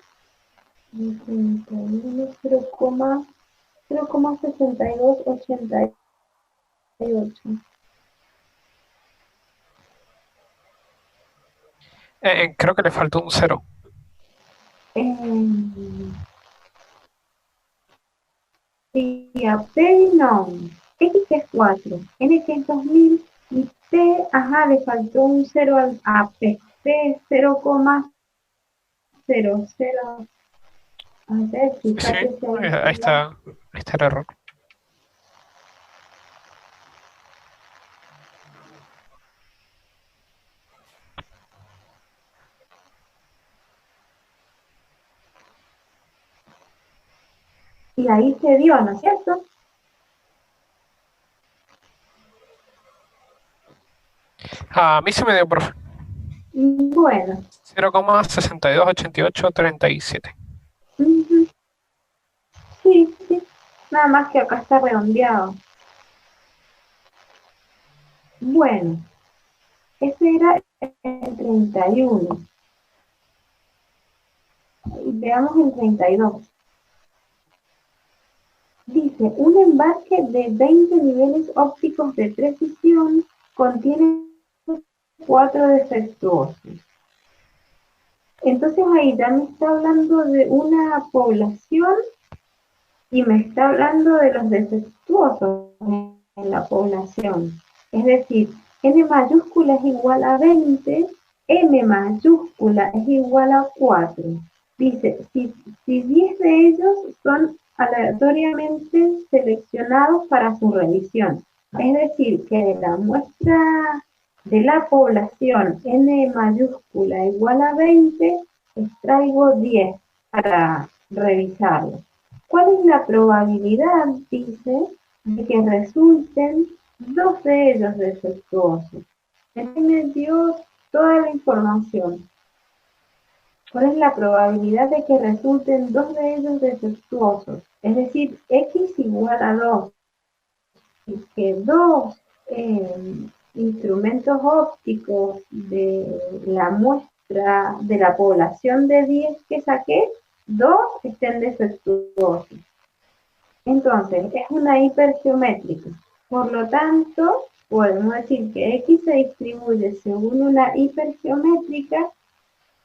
[SPEAKER 1] 0,6288.
[SPEAKER 3] Creo que le faltó un 0.
[SPEAKER 1] Sí, a P no. X es 4, N que es 2000 Y P, ajá, le faltó un 0 a P. P es 0,00. A ver,
[SPEAKER 3] Sí,
[SPEAKER 1] fíjate si ahí
[SPEAKER 3] ahí está, ahí está el error.
[SPEAKER 1] y ahí se dio, ¿no es cierto?
[SPEAKER 3] A mí se me dio, profe.
[SPEAKER 1] Bueno,
[SPEAKER 3] 0,628837.
[SPEAKER 1] ujú, sí, sí. Nada más que acá está redondeado. Bueno, ese era el 31. Veamos el 32. Dice, un embarque de 20 niveles ópticos de precisión contiene 4 defectuosos. Entonces ahí ya me está hablando de una población y me está hablando de los defectuosos en la población. Es decir, N mayúscula es igual a 20, M mayúscula es igual a 4. Dice, si 10 de ellos son aleatoriamente seleccionados para su revisión. Es decir, que de la muestra de la población N mayúscula igual a 20, extraigo 10 para revisarlo. ¿Cuál es la probabilidad, dice, de que resulten 2 de ellos defectuosos? Aquí me dio toda la información. ¿Cuál es la probabilidad de que resulten 2 de ellos defectuosos? Es decir, X igual a 2. Y que 2 instrumentos ópticos de la muestra de la población de 10 que saqué, 2 estén defectuosos. Entonces, es una hipergeométrica. Por lo tanto, podemos decir que X se distribuye según una hipergeométrica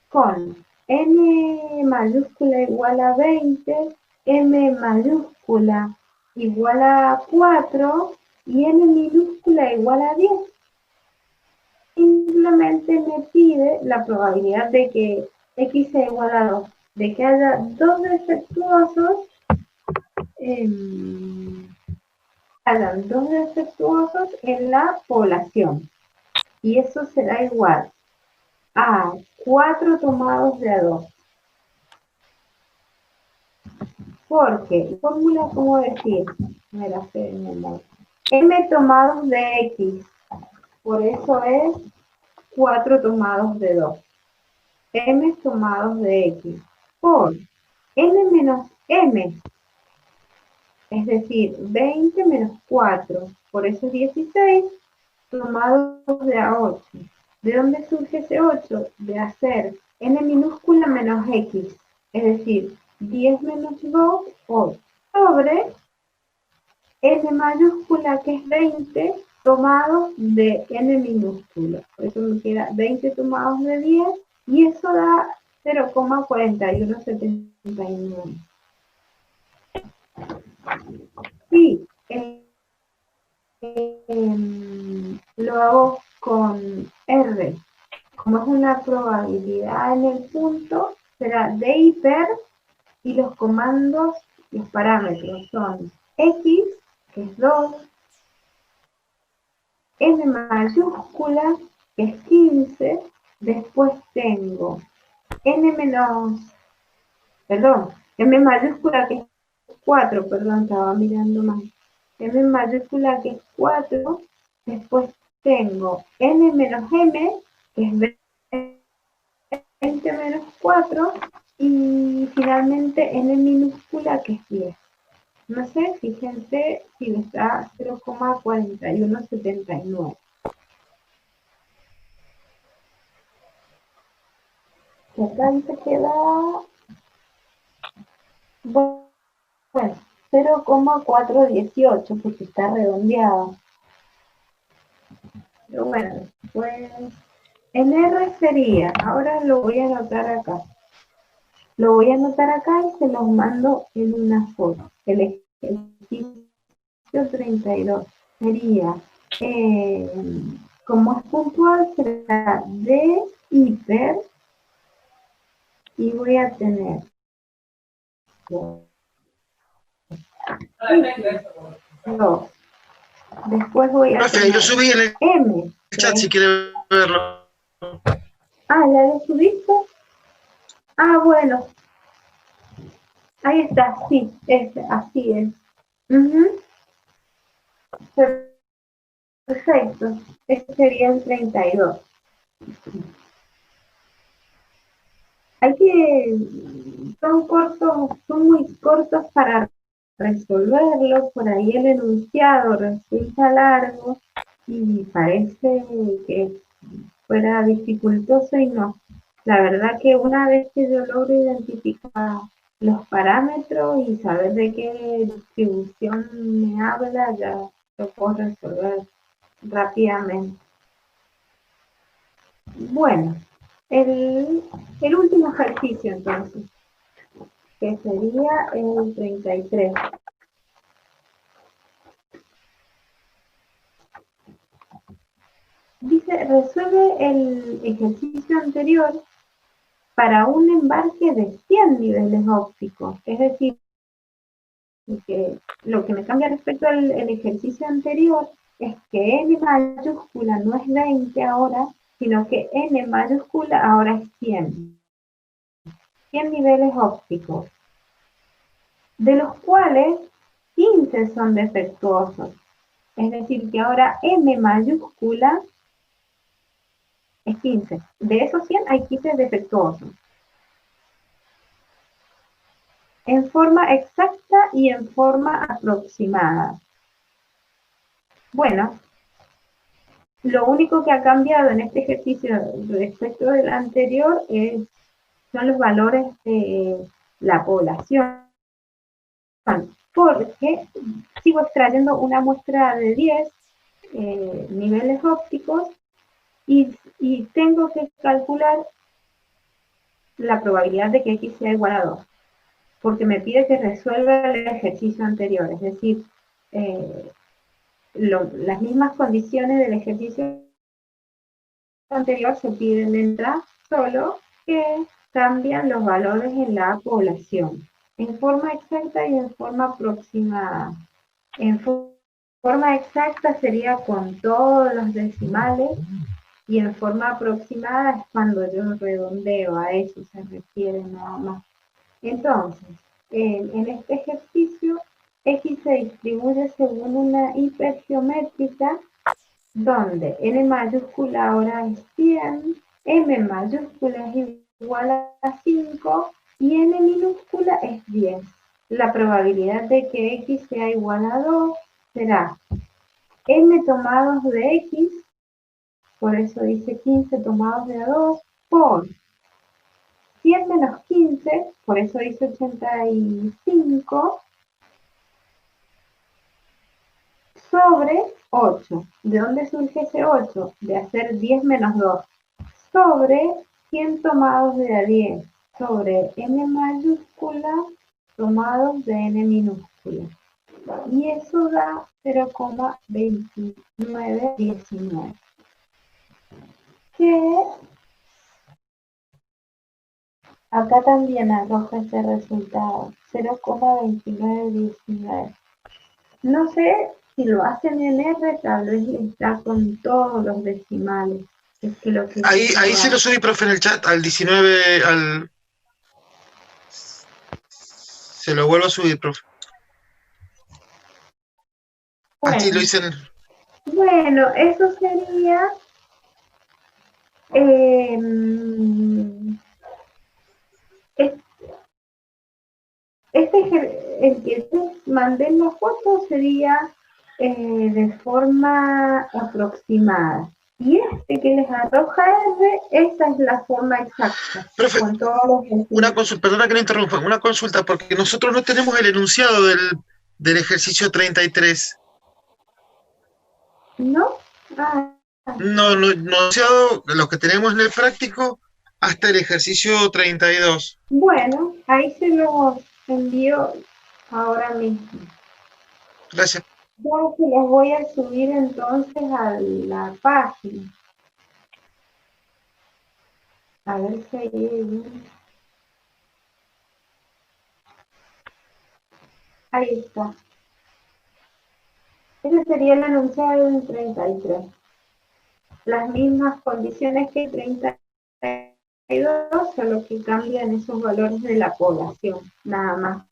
[SPEAKER 1] con N mayúscula igual a 20, M mayúscula igual a 4 y N minúscula igual a 10. Simplemente me pide la probabilidad de que X sea igual a 2, de que haya 2 defectuosos hayan 2 defectuosos en la población. Y eso será igual a 4 tomados de a 2. Porque, fórmula, ¿cómo decir? Me la sé de memoria. M tomados de X. Por eso es 4 tomados de 2. M tomados de X. Por N menos M. Es decir, 20 menos 4. Por eso es 16. Tomados de a 8. ¿De dónde surge ese 8? De hacer n minúscula menos x, es decir, 10 menos 2, 8, sobre n mayúscula que es 20 tomados de n minúscula. Por eso me queda 20 tomados de 10 y eso da 0,4179. Sí, lo hago con R. Como es una probabilidad en el punto, será D hiper y los comandos, los parámetros son X, que es 2, M mayúscula, que es 15, después tengo N menos, perdón, M mayúscula, que es 4, perdón, estaba mirando mal. M mayúscula, que es 4, después tengo N menos M, que es 20 menos 4 y finalmente n minúscula que es 10. No sé, fíjense si me está 0,4179. Y acá dice que da, bueno, 0,418 porque está redondeado. Pero bueno, pues en R sería, ahora lo voy a anotar acá. Lo voy a anotar acá y se los mando en una foto. El ejercicio 32 sería eh, como es puntual, será D hiper y voy a tener dos. Después voy a
[SPEAKER 2] Profe, ahí lo
[SPEAKER 1] tener
[SPEAKER 2] subí en el
[SPEAKER 1] M.
[SPEAKER 2] chat si quiere verlo.
[SPEAKER 1] Ah, ¿ya lo subiste? Ah, bueno. Ahí está, sí, así es. Ujú, perfecto. Este sería el 32. Hay que, son cortos, son muy cortos para resolverlo, por ahí el enunciado resulta largo y parece que fuera dificultoso y no. La verdad que una vez que yo logro identificar los parámetros y saber de qué distribución me habla, ya lo puedo resolver rápidamente. Bueno, el último ejercicio entonces, que sería el 33. Dice, resuelve el ejercicio anterior para un embarque de 100 niveles ópticos. Es decir, que lo que me cambia respecto al ejercicio anterior es que n mayúscula no es 20 ahora, sino que n mayúscula ahora es 100. 100 niveles ópticos, de los cuales 15 son defectuosos. Es decir, que ahora m mayúscula es 15. De esos 100 hay 15 defectuosos. En forma exacta y en forma aproximada. Bueno, lo único que ha cambiado en este ejercicio respecto del anterior son los valores de la población, porque sigo extrayendo una muestra de 10 niveles ópticos y tengo que calcular la probabilidad de que X sea igual a 2, porque me pide que resuelva el ejercicio anterior, es decir, las mismas condiciones del ejercicio anterior se piden entrar, solo que cambian los valores en la población, en forma exacta y en forma aproximada. En forma exacta sería con todos los decimales y en forma aproximada es cuando yo redondeo, a eso se refiere nada más. Entonces, en este ejercicio, X se distribuye según una hipergeométrica donde n mayúscula ahora es 100, m mayúscula es igual a 5 y n minúscula es 10. La probabilidad de que x sea igual a 2 será m tomados de x, por eso dice 15 tomados de a 2, por 100 menos 15, por eso dice 85, sobre 8. ¿De dónde surge ese 8? De hacer 10 menos 2. Sobre 100 tomados de a 10. Sobre n mayúscula tomados de n minúscula. Y eso da 0,2919. Que acá también arroja ese resultado. 0,2919. No sé si lo hacen en R, tal vez está con todos los decimales. Es que lo que
[SPEAKER 2] Ahí se lo subí, profe, en el chat, al 19, se lo vuelvo a subir, profe.
[SPEAKER 1] bueno,
[SPEAKER 2] Así lo hice en...
[SPEAKER 1] bueno, eso sería el que les mandé en la foto sería de forma aproximada. Y este que les arroja R, esa es la forma exacta.
[SPEAKER 2] Profe,
[SPEAKER 1] Con todos los
[SPEAKER 2] una consulta, perdona que le interrumpa, una consulta, porque nosotros no tenemos el enunciado del ejercicio 33.
[SPEAKER 1] ¿No? Ah,
[SPEAKER 2] No, enunciado, lo que tenemos en el práctico, hasta el ejercicio 32.
[SPEAKER 1] bueno, ahí se los envío ahora mismo.
[SPEAKER 2] Gracias.
[SPEAKER 1] Ya que las voy a subir entonces a la página. A ver si hay... Ahí está. Ese sería el enunciado del 33. Las mismas condiciones que el 32, solo que cambian esos valores de la población, nada más.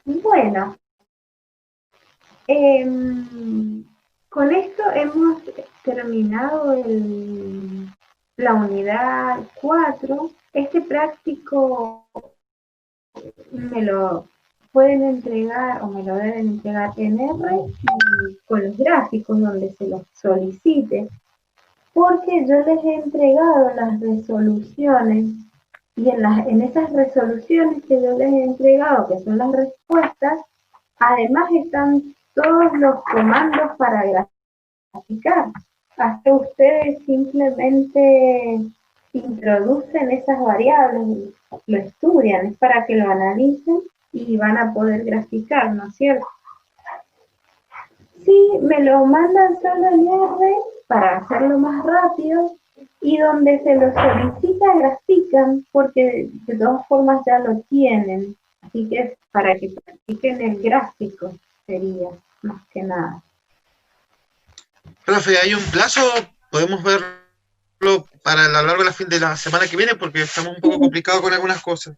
[SPEAKER 1] Bueno, con esto hemos terminado la unidad 4. Este práctico me lo pueden entregar o me lo deben entregar en R y con los gráficos donde se los solicite, porque yo les he entregado las resoluciones y en esas resoluciones que yo les he entregado, que son las respuestas, además están todos los comandos para graficar. Hasta ustedes simplemente introducen esas variables, lo estudian, es para que lo analicen y van a poder graficar, ¿no es cierto? Sí, me lo mandan solo en R para hacerlo más rápido y donde se lo solicita grafican porque de todas formas ya lo tienen. Así que para que practiquen el gráfico sería más que nada.
[SPEAKER 2] Profe, ¿hay un plazo? ¿Podemos verlo para a lo largo de la semana que viene? Porque estamos un poco complicados con algunas cosas.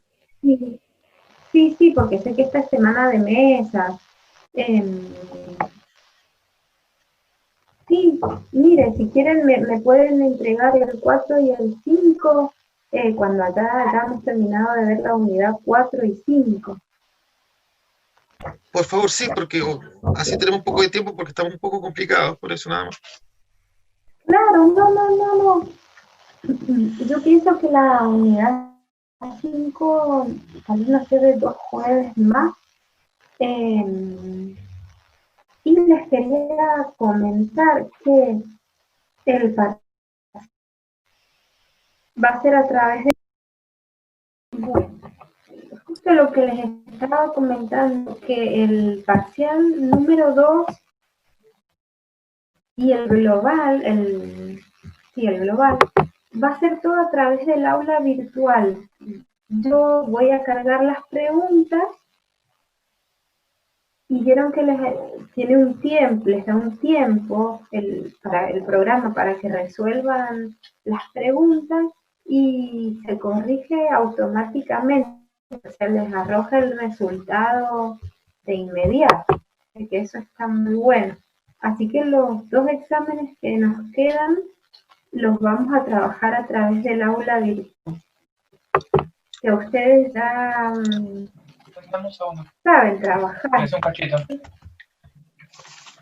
[SPEAKER 1] Sí, porque sé que esta es semana de mesas. Sí, mire, si quieren me pueden entregar el 4 y el 5 cuando acá hayamos terminado de ver la unidad 4 y 5.
[SPEAKER 2] Por favor, sí, porque así tenemos un poco de tiempo porque estamos un poco complicados, por eso nada más.
[SPEAKER 1] Claro, no. Yo pienso que la unidad 5 tal vez nos lleve 2 jueves más. Y les quería comentar que el parcial va a ser a través de... Bueno, justo lo que les estaba comentando, que el parcial número 2 y el global, el global, va a ser todo a través del aula virtual. Yo voy a cargar las preguntas y vieron que tiene un tiempo, les da un tiempo para el programa para que resuelvan las preguntas y se corrige automáticamente, o sea, les arroja el resultado de inmediato, que eso está muy bueno. Así que los 2 exámenes que nos quedan los vamos a trabajar a través del aula virtual. Que ustedes ya saben trabajar.
[SPEAKER 3] Es un cachito.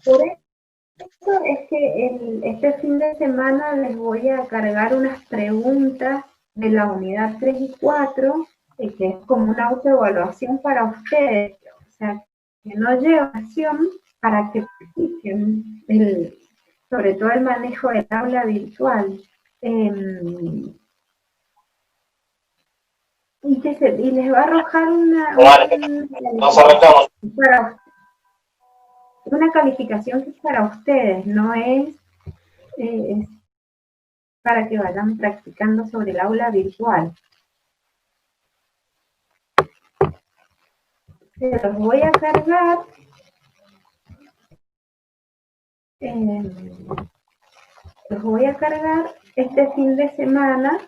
[SPEAKER 1] Por eso es que este fin de semana les voy a cargar unas preguntas de la unidad 3 y 4, que es como una autoevaluación para ustedes, o sea, que no lleva acción para que practiquen sobre todo el manejo del aula virtual. Y les va a arrojar una calificación que es para ustedes, no es para que vayan practicando sobre el aula virtual. Se los voy a cargar. Los voy a cargar este fin de semana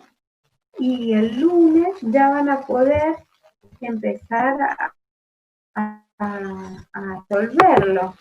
[SPEAKER 1] y el lunes ya van a poder empezar a resolverlo.